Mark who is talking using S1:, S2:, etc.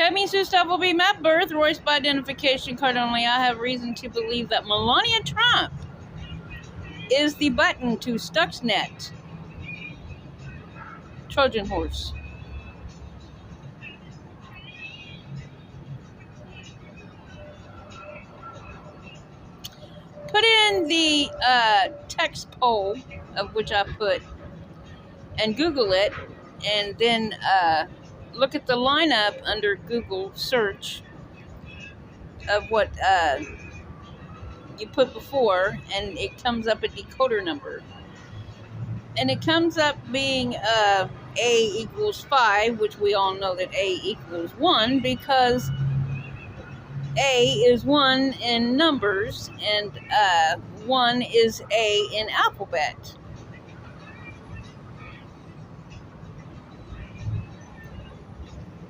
S1: Kevin Sue stuff will be my birth. Royce by identification card only. I have reason to believe that Melania Trump is the button to Stuxnet. Trojan horse. Put in the text poll, of which I put, and Google it, and then look at the lineup under Google search of what you put before, and it comes up a decoder number. And it comes up being A equals 5, which we all know that A equals 1, because A is 1 in numbers, and 1 is A in alphabet.